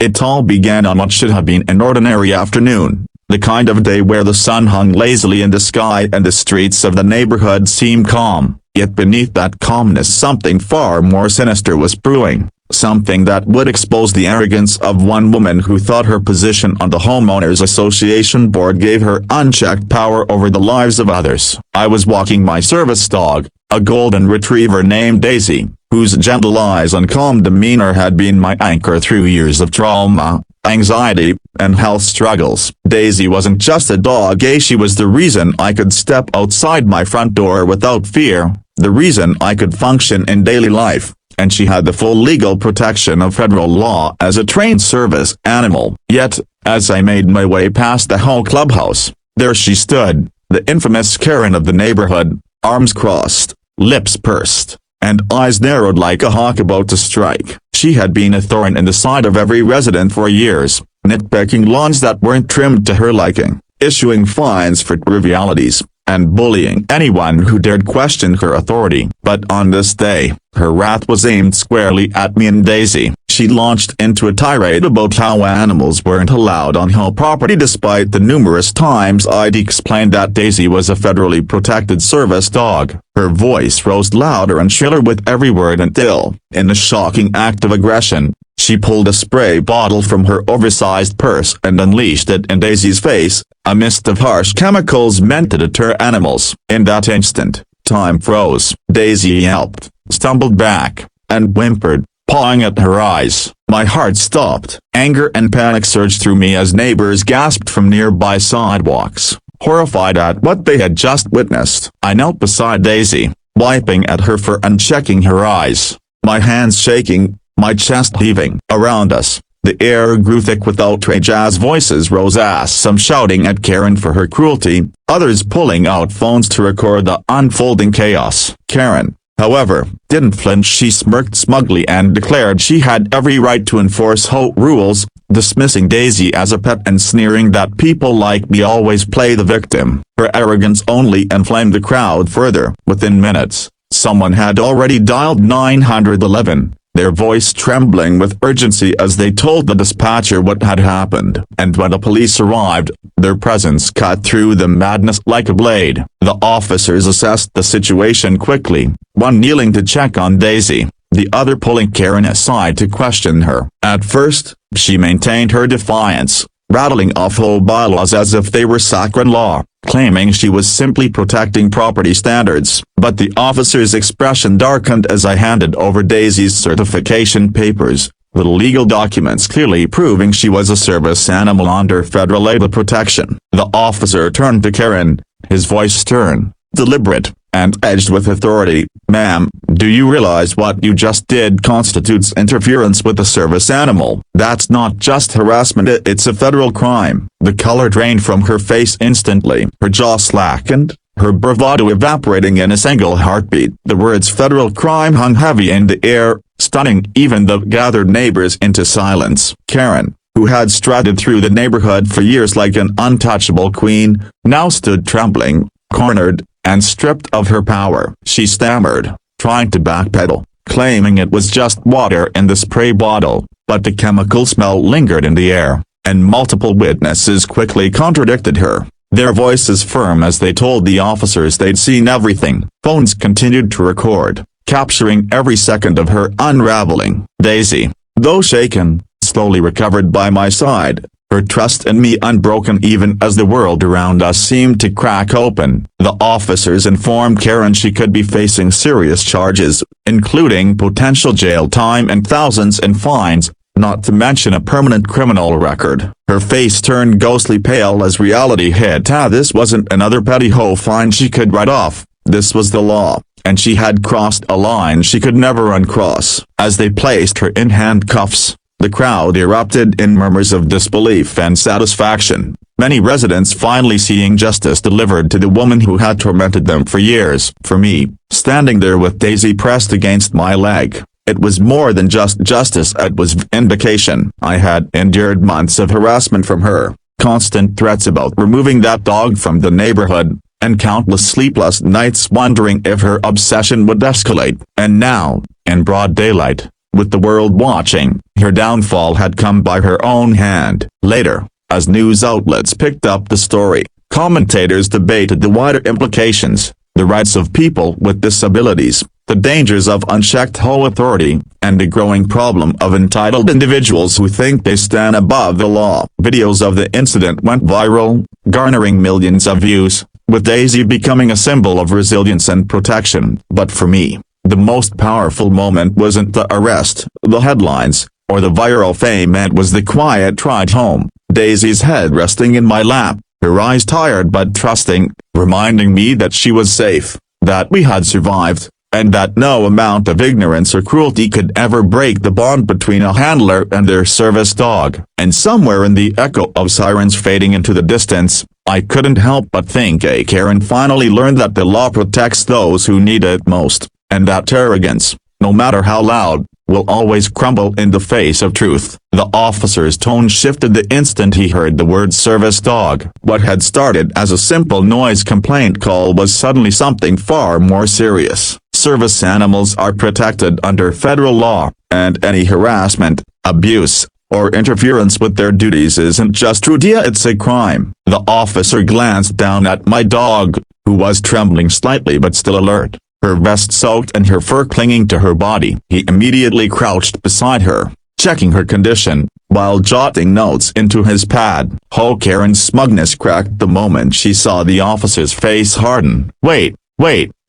It all began on what should have been an ordinary afternoon, the kind of day where the sun hung lazily in the sky and the streets of the neighborhood seemed calm. Yet beneath that calmness something far more sinister was brewing, something that would expose the arrogance of one woman who thought her position on the Homeowners Association board gave her unchecked power over the lives of others. I was walking my service dog, a golden retriever named Daisy, whose gentle eyes and calm demeanor had been my anchor through years of trauma, anxiety, and health struggles. Daisy wasn't just a dog, she was the reason I could step outside my front door without fear, the reason I could function in daily life, and she had the full legal protection of federal law as a trained service animal. Yet, as I made my way past the HOA clubhouse, there she stood, the infamous Karen of the neighborhood, arms crossed, lips pursed, and eyes narrowed like a hawk about to strike. She had been a thorn in the side of every resident for years, nitpicking lawns that weren't trimmed to her liking, issuing fines for trivialities, and bullying anyone who dared question her authority. But on this day, her wrath was aimed squarely at me and Daisy. She launched into a tirade about how animals weren't allowed on HOA property despite the numerous times I'd explained that Daisy was a federally protected service dog. Her voice rose louder and shriller with every word until, in a shocking act of aggression, she pulled a spray bottle from her oversized purse and unleashed it in Daisy's face, a mist of harsh chemicals meant to deter animals. In that instant, time froze. Daisy yelped, stumbled back, and whimpered, pawing at her eyes. My heart stopped. Anger and panic surged through me as neighbors gasped from nearby sidewalks, horrified at what they had just witnessed. I knelt beside Daisy, wiping at her fur and checking her eyes, my hands shaking, my chest heaving. Around us, the air grew thick with outrage as voices rose, some shouting at Karen for her cruelty, others pulling out phones to record the unfolding chaos. Karen, however, didn't flinch. She smirked smugly and declared she had every right to enforce HOA rules, dismissing Daisy as a pet and sneering that people like me always play the victim. Her arrogance only inflamed the crowd further. Within minutes, someone had already dialed 911. Their voice trembling with urgency as they told the dispatcher what had happened. And when the police arrived, their presence cut through the madness like a blade. The officers assessed the situation quickly, one kneeling to check on Daisy, the other pulling Karen aside to question her. At first, she maintained her defiance, rattling off HOA bylaws as if they were sacred law, claiming she was simply protecting property standards. But the officer's expression darkened as I handed over Daisy's certification papers, the legal documents clearly proving she was a service animal under federal data protection. The officer turned to Karen, his voice stern, deliberate, and edged with authority. Ma'am, do you realize what you just did constitutes interference with a service animal? That's not just harassment, it's a federal crime. The color drained from her face instantly. Her jaw slackened, her bravado evaporating in a single heartbeat. The words federal crime hung heavy in the air, stunning even the gathered neighbors into silence. Karen, who had strutted through the neighborhood for years like an untouchable queen, now stood trembling, cornered, and stripped of her power. She stammered, trying to backpedal, claiming it was just water in the spray bottle, but the chemical smell lingered in the air, and multiple witnesses quickly contradicted her, their voices firm as they told the officers they'd seen everything. Phones continued to record, capturing every second of her unraveling. Daisy, though shaken, slowly recovered by my side, her trust in me unbroken even as the world around us seemed to crack open. The officers informed Karen she could be facing serious charges, including potential jail time and thousands in fines, not to mention a permanent criminal record. Her face turned ghostly pale as reality hit. This wasn't another petty HOA fine she could write off, this was the law, and she had crossed a line she could never uncross. As they placed her in handcuffs, the crowd erupted in murmurs of disbelief and satisfaction, many residents finally seeing justice delivered to the woman who had tormented them for years. For me, standing there with Daisy pressed against my leg, it was more than just justice, it was vindication. I had endured months of harassment from her, constant threats about removing that dog from the neighborhood, and countless sleepless nights wondering if her obsession would escalate. And now, in broad daylight, with the world watching, her downfall had come by her own hand. Later, as news outlets picked up the story, commentators debated the wider implications, the rights of people with disabilities, the dangers of unchecked HOA authority, and the growing problem of entitled individuals who think they stand above the law. Videos of the incident went viral, garnering millions of views, with Daisy becoming a symbol of resilience and protection. But for me, the most powerful moment wasn't the arrest, the headlines, or the viral fame. It was the quiet ride home, Daisy's head resting in my lap, her eyes tired but trusting, reminding me that she was safe, that we had survived, and that no amount of ignorance or cruelty could ever break the bond between a handler and their service dog. And somewhere in the echo of sirens fading into the distance, I couldn't help but think Karen finally learned that the law protects those who need it most, and that arrogance, no matter how loud, will always crumble in the face of truth. The officer's tone shifted the instant he heard the word service dog. What had started as a simple noise complaint call was suddenly something far more serious. Service animals are protected under federal law, and any harassment, abuse, or interference with their duties isn't just rude, it's a crime. The officer glanced down at my dog, who was trembling slightly but still alert, her vest soaked and her fur clinging to her body. He immediately crouched beside her, checking her condition, while jotting notes into his pad. Karen's smugness cracked the moment she saw the officer's face harden. Wait,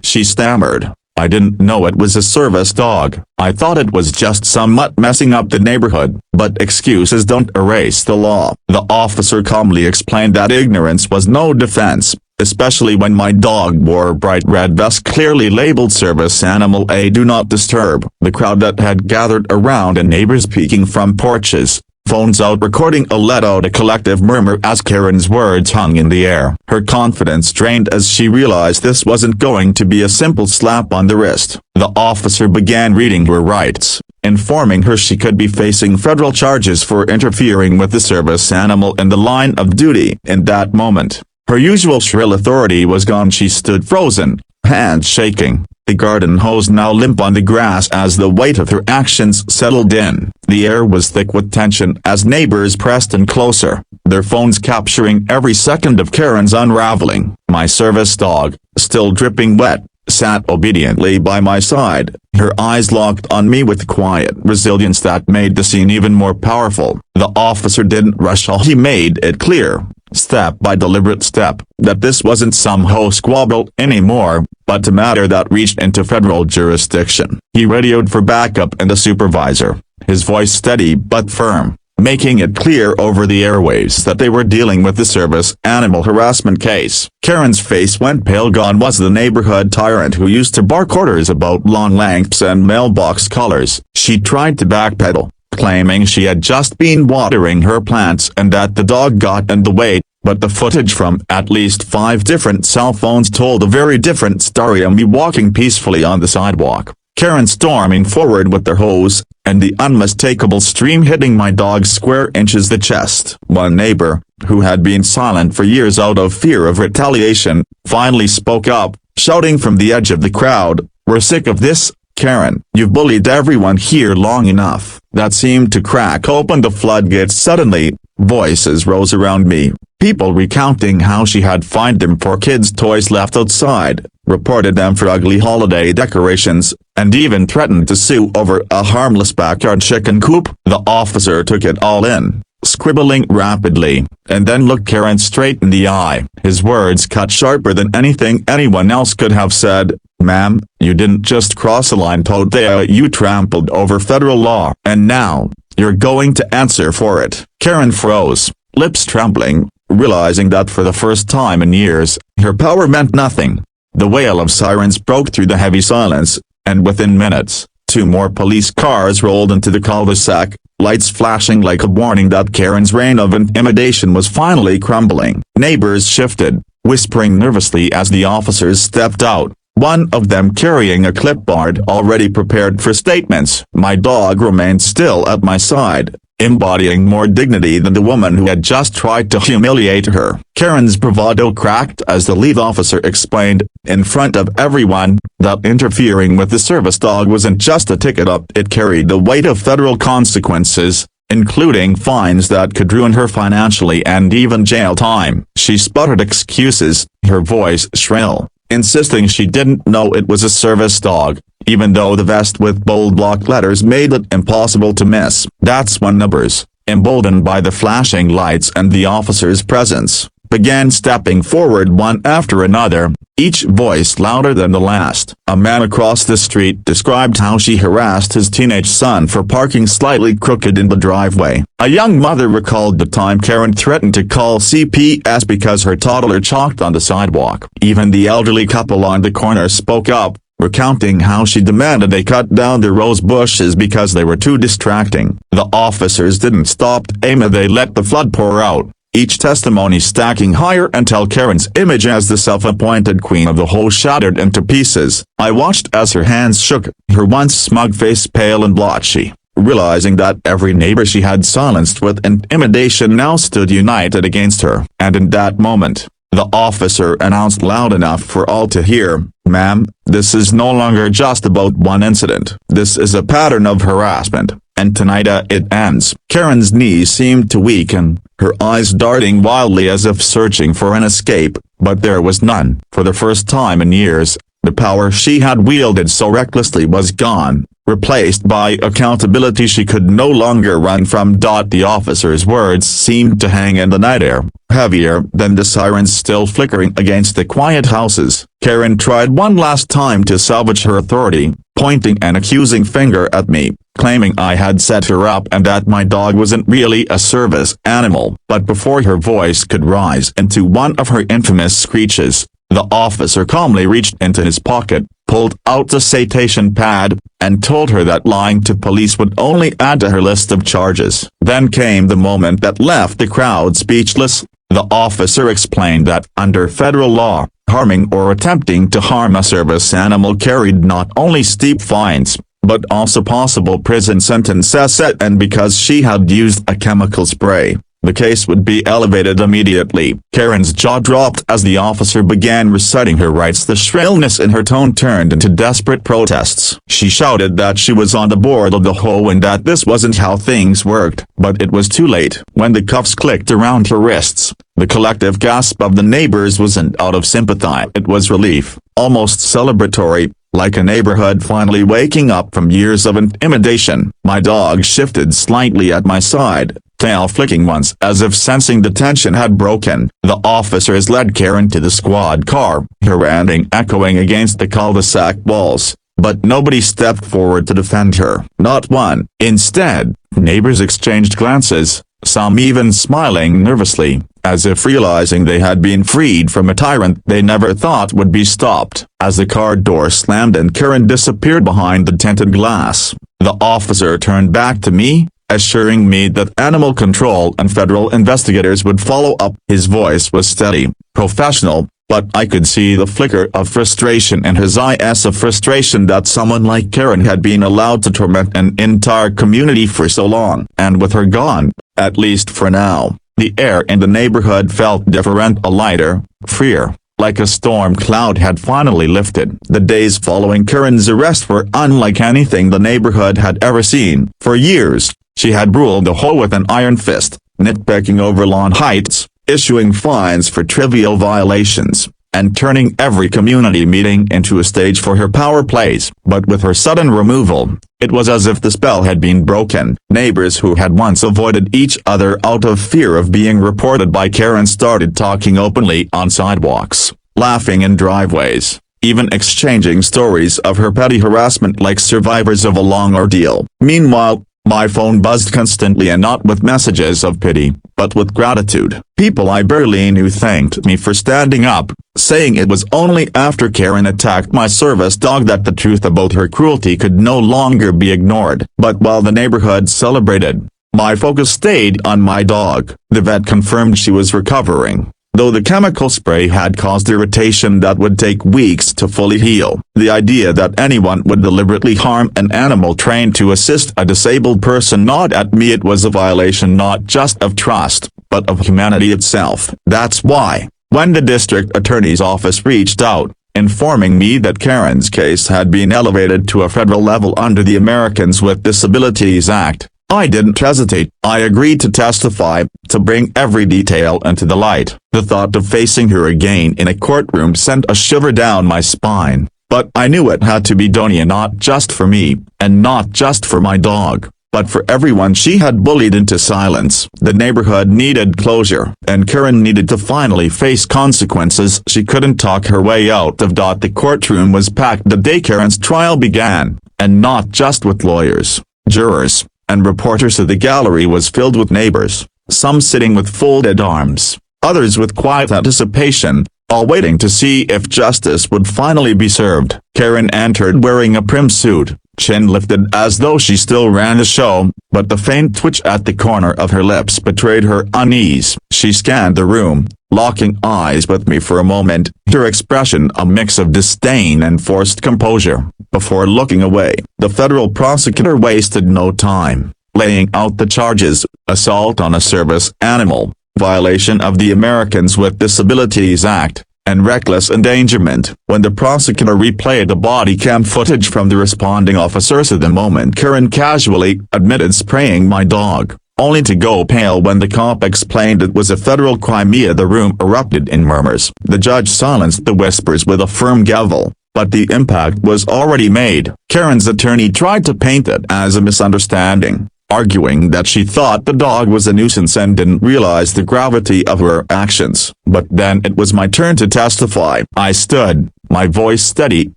she stammered. I didn't know it was a service dog. I thought it was just some mutt messing up the neighborhood. But excuses don't erase the law. The officer calmly explained that ignorance was no defense, especially when my dog wore a bright red vest clearly labeled Service Animal A Do Not Disturb. The crowd that had gathered around and neighbors peeking from porches, phones out recording let out a collective murmur as Karen's words hung in the air. Her confidence drained as she realized this wasn't going to be a simple slap on the wrist. The officer began reading her rights, informing her she could be facing federal charges for interfering with the service animal in the line of duty. In that moment, her usual shrill authority was gone. She stood frozen, hands shaking, the garden hose now limp on the grass as the weight of her actions settled in. The air was thick with tension as neighbors pressed in closer, their phones capturing every second of Karen's unraveling. My service dog, still dripping wet, sat obediently by my side, her eyes locked on me with quiet resilience that made the scene even more powerful. The officer didn't rush. He made it clear, step by deliberate step, that this wasn't some hoe squabble anymore, but a matter that reached into federal jurisdiction. He radioed for backup and a supervisor, his voice steady but firm, making it clear over the airwaves that they were dealing with the service animal harassment case. Karen's face went pale. Gone was the neighborhood tyrant who used to bark orders about lawn lengths and mailbox colors. She tried to backpedal, claiming she had just been watering her plants and that the dog got in the way, but the footage from at least 5 different cell phones told a very different story. Me walking peacefully on the sidewalk, Karen storming forward with the hose, and the unmistakable stream hitting my dog square inches the chest. One neighbor, who had been silent for years out of fear of retaliation, finally spoke up, shouting from the edge of the crowd, "We're sick of this, Karen. You've bullied everyone here long enough." That seemed to crack open the floodgates. Suddenly, voices rose around me, people recounting how she had fined them for kids' toys left outside, reported them for ugly holiday decorations, and even threatened to sue over a harmless backyard chicken coop. The officer took it all in, scribbling rapidly, and then looked Karen straight in the eye. His words cut sharper than anything anyone else could have said. "Ma'am, you didn't just cross a line today, you trampled over federal law, and now, you're going to answer for it." Karen froze, lips trembling, realizing that for the first time in years, her power meant nothing. The wail of sirens broke through the heavy silence, and within minutes, 2 more police cars rolled into the cul-de-sac, lights flashing like a warning that Karen's reign of intimidation was finally crumbling. Neighbors shifted, whispering nervously as the officers stepped out, one of them carrying a clipboard already prepared for statements. My dog remained still at my side, embodying more dignity than the woman who had just tried to humiliate her. Karen's bravado cracked as the lead officer explained, in front of everyone, that interfering with the service dog wasn't just a ticket up, it carried the weight of federal consequences, including fines that could ruin her financially and even jail time. She sputtered excuses, her voice shrill, insisting she didn't know it was a service dog, even though the vest with bold block letters made it impossible to miss. That's when numbers, emboldened by the flashing lights and the officer's presence, began stepping forward one after another, each voice louder than the last. A man across the street described how she harassed his teenage son for parking slightly crooked in the driveway. A young mother recalled the time Karen threatened to call CPS because her toddler chalked on the sidewalk. Even the elderly couple on the corner spoke up, recounting how she demanded they cut down the rose bushes because they were too distracting. The officers didn't stop aiming, they let the flood pour out, each testimony stacking higher until Karen's image as the self-appointed queen of the whole shattered into pieces. I watched as her hands shook, her once smug face pale and blotchy, realizing that every neighbor she had silenced with intimidation now stood united against her. And in that moment, the officer announced loud enough for all to hear, "Ma'am, this is no longer just about one incident. This is a pattern of harassment, and tonight it ends." Karen's knees seemed to weaken, her eyes darting wildly as if searching for an escape, but there was none. For the first time in years, the power she had wielded so recklessly was gone, replaced by accountability she could no longer run from. The officer's words seemed to hang in the night air, heavier than the sirens still flickering against the quiet houses. Karen tried one last time to salvage her authority, pointing an accusing finger at me, claiming I had set her up and that my dog wasn't really a service animal. But before her voice could rise into one of her infamous screeches, the officer calmly reached into his pocket, pulled out the citation pad, and told her that lying to police would only add to her list of charges. Then came the moment that left the crowd speechless. The officer explained that under federal law, harming or attempting to harm a service animal carried not only steep fines, but also possible prison sentences, and because she had used a chemical spray, the case would be elevated immediately. Karen's jaw dropped as the officer began reciting her rights. The shrillness in her tone turned into desperate protests. She shouted that she was on the board of the HOA and that this wasn't how things worked, but it was too late. When the cuffs clicked around her wrists, the collective gasp of the neighbors wasn't out of sympathy, it was relief, almost celebratory, like a neighborhood finally waking up from years of intimidation. My dog shifted slightly at my side, tail flicking once as if sensing the tension had broken. The officers led Karen to the squad car, her ranting echoing against the cul-de-sac walls, but nobody stepped forward to defend her. Not one. Instead, neighbors exchanged glances, some even smiling nervously, as if realizing they had been freed from a tyrant they never thought would be stopped. As the car door slammed and Karen disappeared behind the tinted glass, the officer turned back to me, assuring me that animal control and federal investigators would follow up. His voice was steady, professional, but I could see the flicker of frustration in his eyes, of frustration that someone like Karen had been allowed to torment an entire community for so long. And with her gone, at least for now, the air in the neighborhood felt different, a lighter, freer, like a storm cloud had finally lifted. The days following Karen's arrest were unlike anything the neighborhood had ever seen. For years, she had ruled the HOA with an iron fist, nitpicking over lawn heights, issuing fines for trivial violations, and turning every community meeting into a stage for her power plays. But with her sudden removal, it was as if the spell had been broken. Neighbors who had once avoided each other out of fear of being reported by Karen started talking openly on sidewalks, laughing in driveways, even exchanging stories of her petty harassment like survivors of a long ordeal. Meanwhile, my phone buzzed constantly, and not with messages of pity, but with gratitude. People I barely knew thanked me for standing up, saying it was only after Karen attacked my service dog that the truth about her cruelty could no longer be ignored. But while the neighborhood celebrated, my focus stayed on my dog. The vet confirmed she was recovering, though the chemical spray had caused irritation that would take weeks to fully heal. The idea that anyone would deliberately harm an animal trained to assist a disabled person gnawed at me. It was a violation not just of trust, but of humanity itself. That's why, when the district attorney's office reached out, informing me that Karen's case had been elevated to a federal level under the Americans with Disabilities Act, I didn't hesitate. I agreed to testify, to bring every detail into the light. The thought of facing her again in a courtroom sent a shiver down my spine, but I knew it had to be done, not just for me, and not just for my dog, but for everyone she had bullied into silence. The neighborhood needed closure, and Karen needed to finally face consequences she couldn't talk her way out of. The courtroom was packed the day Karen's trial began, and not just with lawyers, jurors, and reporters. The gallery was filled with neighbors, some sitting with folded arms, others with quiet anticipation, all waiting to see if justice would finally be served. Karen entered wearing a prim suit, chin lifted as though she still ran the show, but the faint twitch at the corner of her lips betrayed her unease. She scanned the room, locking eyes with me for a moment, her expression a mix of disdain and forced composure, before looking away. The federal prosecutor wasted no time, laying out the charges: assault on a service animal, violation of the Americans with Disabilities Act, and reckless endangerment. When the prosecutor replayed the body cam footage from the responding officers of the moment Karen casually admitted spraying my dog, only to go pale when the cop explained it was a federal crime, the room erupted in murmurs. The judge silenced the whispers with a firm gavel, but the impact was already made. Karen's attorney tried to paint it as a misunderstanding, arguing that she thought the dog was a nuisance and didn't realize the gravity of her actions. But then it was my turn to testify. I stood, my voice steady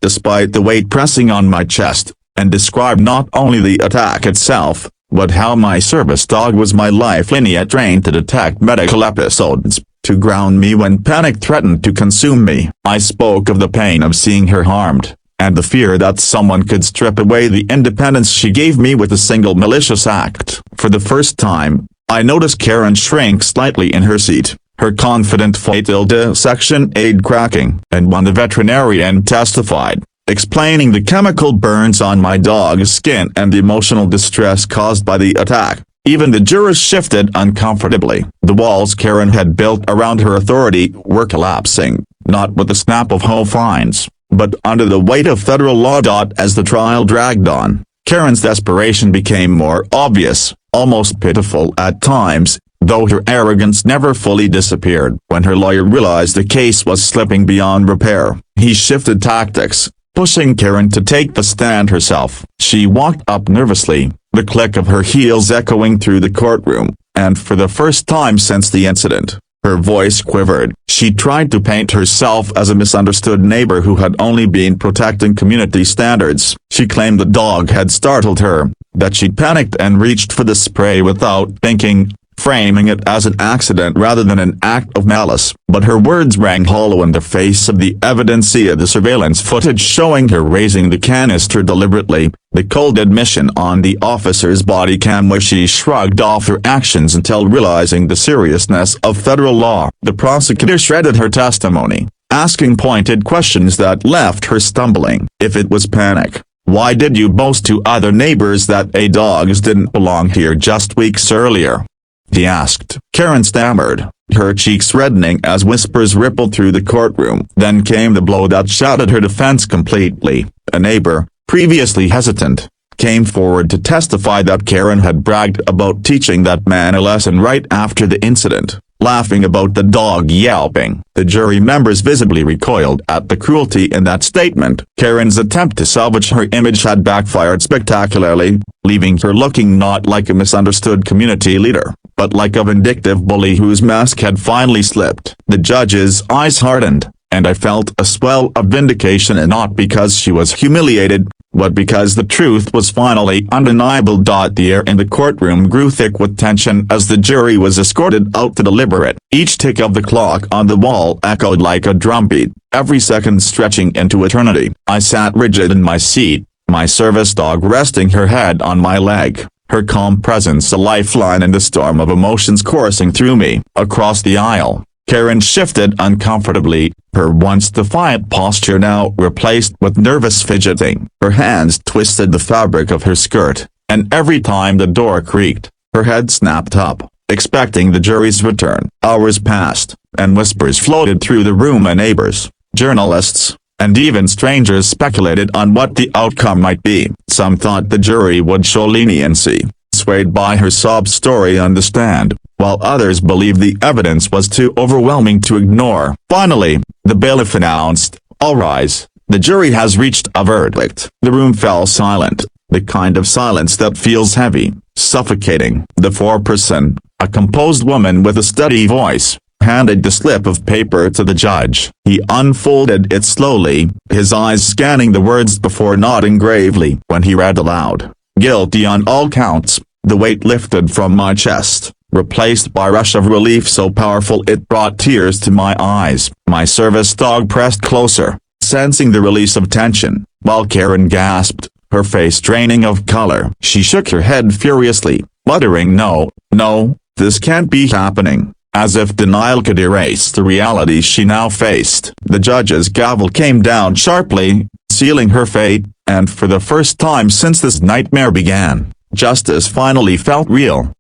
despite the weight pressing on my chest, and described not only the attack itself, but how my service dog was my lifeline, trained to detect medical episodes, to ground me when panic threatened to consume me. I spoke of the pain of seeing her harmed, and the fear that someone could strip away the independence she gave me with a single malicious act. For the first time, I noticed Karen shrink slightly in her seat, her confident fatal dissection aid cracking. And when the veterinarian testified, explaining the chemical burns on my dog's skin and the emotional distress caused by the attack, even the jurors shifted uncomfortably. The walls Karen had built around her authority were collapsing, not with the snap of HOA fines, but under the weight of federal law. As the trial dragged on, Karen's desperation became more obvious, almost pitiful at times, though her arrogance never fully disappeared. When her lawyer realized the case was slipping beyond repair, he shifted tactics, pushing Karen to take the stand herself. She walked up nervously, the click of her heels echoing through the courtroom, and for the first time since the incident, her voice quivered. She tried to paint herself as a misunderstood neighbor who had only been protecting community standards. She claimed the dog had startled her, that she'd panicked and reached for the spray without thinking, framing it as an accident rather than an act of malice. But her words rang hollow in the face of the evidence, the surveillance footage showing her raising the canister deliberately, the cold admission on the officer's body cam where she shrugged off her actions until realizing the seriousness of federal law. The prosecutor shredded her testimony, asking pointed questions that left her stumbling. If it was panic, why did you boast to other neighbors that a dogs didn't belong here just weeks earlier? He asked. Karen stammered, her cheeks reddening as whispers rippled through the courtroom. Then came the blow that shattered her defense completely. A neighbor, previously hesitant, came forward to testify that Karen had bragged about teaching that man a lesson right after the incident, laughing about the dog yelping. The jury members visibly recoiled at the cruelty in that statement. Karen's attempt to salvage her image had backfired spectacularly, leaving her looking not like a misunderstood community leader, but like a vindictive bully whose mask had finally slipped. The judge's eyes hardened, and I felt a swell of vindication, and not because she was humiliated, but because the truth was finally undeniable. The air in the courtroom grew thick with tension as the jury was escorted out to deliberate. Each tick of the clock on the wall echoed like a drumbeat, every second stretching into eternity. I sat rigid in my seat, my service dog resting her head on my leg, her calm presence a lifeline in the storm of emotions coursing through me. Across the aisle, Karen shifted uncomfortably, her once defiant posture now replaced with nervous fidgeting. Her hands twisted the fabric of her skirt, and every time the door creaked, her head snapped up, expecting the jury's return. Hours passed, and whispers floated through the room, and neighbors, journalists, and even strangers speculated on what the outcome might be. Some thought the jury would show leniency, swayed by her sob story on the stand, while others believed the evidence was too overwhelming to ignore. Finally, the bailiff announced, "All rise, the jury has reached a verdict." The room fell silent, the kind of silence that feels heavy, suffocating. The foreperson, a composed woman with a steady voice, handed the slip of paper to the judge. He unfolded it slowly, his eyes scanning the words before nodding gravely. When he read aloud, "Guilty on all counts," the weight lifted from my chest, replaced by a rush of relief so powerful it brought tears to my eyes. My service dog pressed closer, sensing the release of tension, while Karen gasped, her face draining of color. She shook her head furiously, muttering, "No, no, this can't be happening," as if denial could erase the reality she now faced. The judge's gavel came down sharply, sealing her fate, and for the first time since this nightmare began, justice finally felt real.